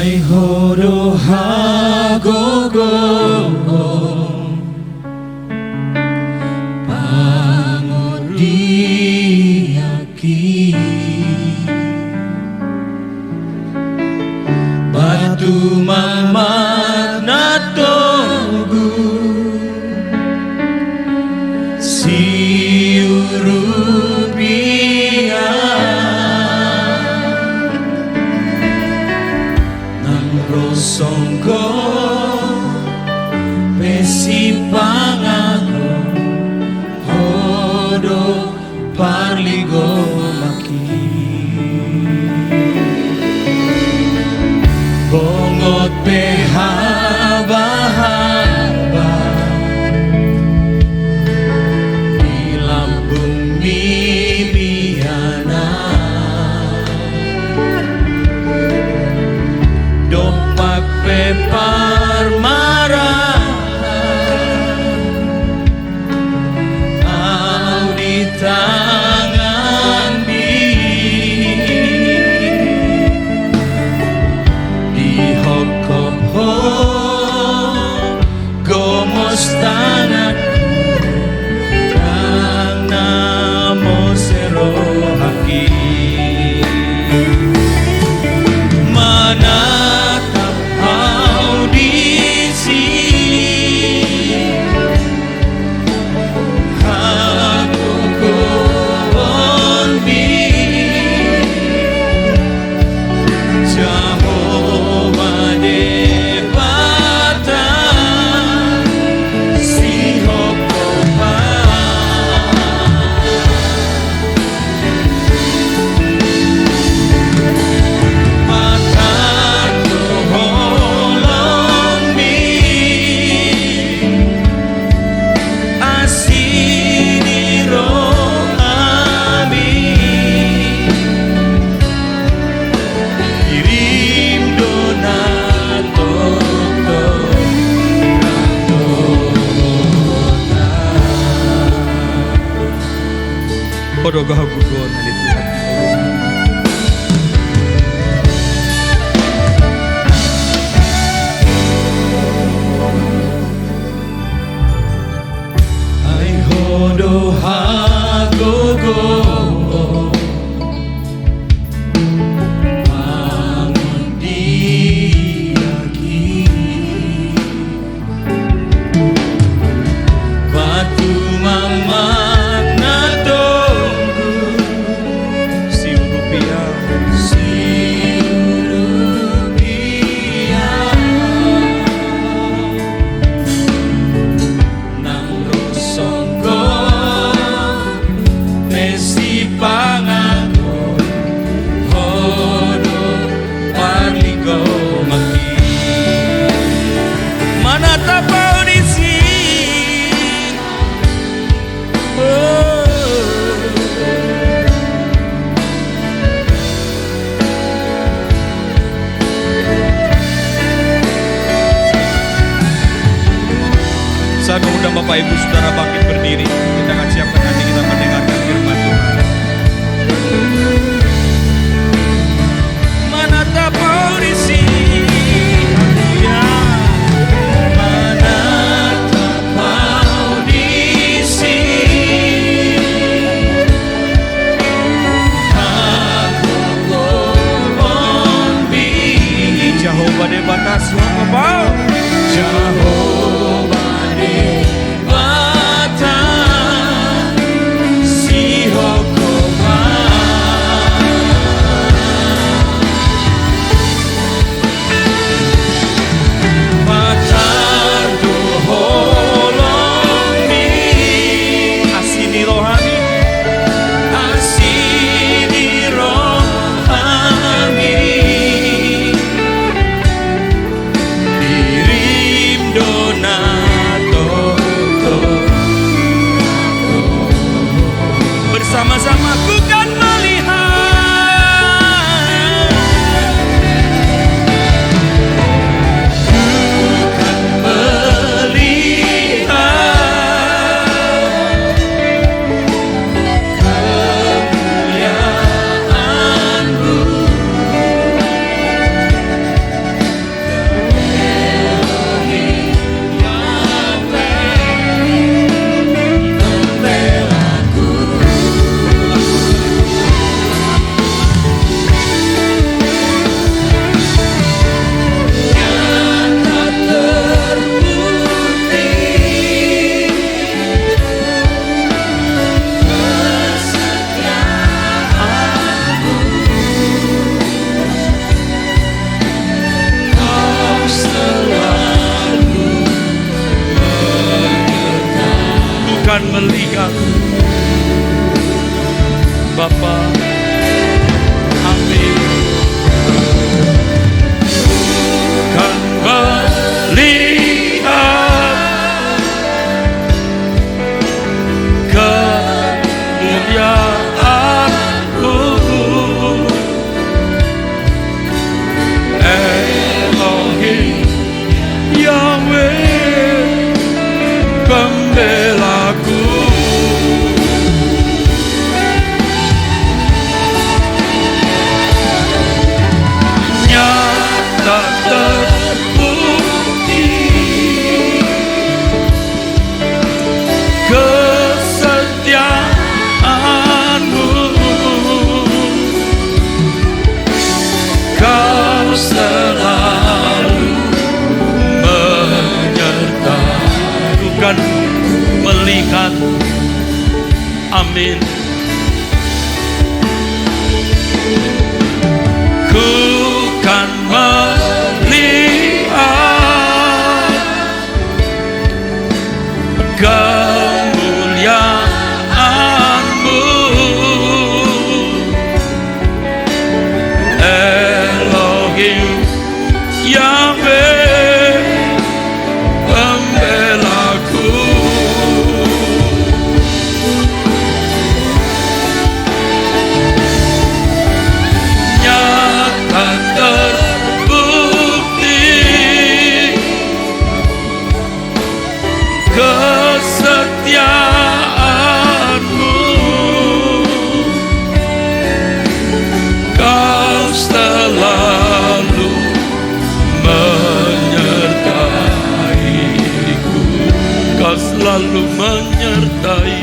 Horohagogo pangodiaki batu mamat natogu siurupia songko besi pangago hodo parligo maki bongot behaba-haba di lambung mimiana pepar marah au di tangan di hokop ho gomos tanahku kang namo sero haki mana Horohagogo na Tuhan. Ay Horohagogo pangodiaki batu mama Saya mengundang Bapak Ibu Saudara bangkit berdiri. Kita akan siapkan hati kita mendengarkan firman Tuhan. Mana tapau di sini, mana tapau di sini, aku bombi. Jehovah de batas Jehovah. Sama-sama ku kan melihat, ku kan melihat kemuliaan-Mu Bapa. Amin. Kan melihat kemuliaan-Mu, Elohim Yahweh, pembelaku. Nyata terbukti kesetiaan-Mu, Kau selalu menyertai. Bukan melihat. Amin. Ku kan melihat kemuliaan-Mu, Elohim Yahweh, pembelaku. Nyata terbukti kesetiaan-Mu, Kau selalu menyertaiku. Kau selalu menyertai.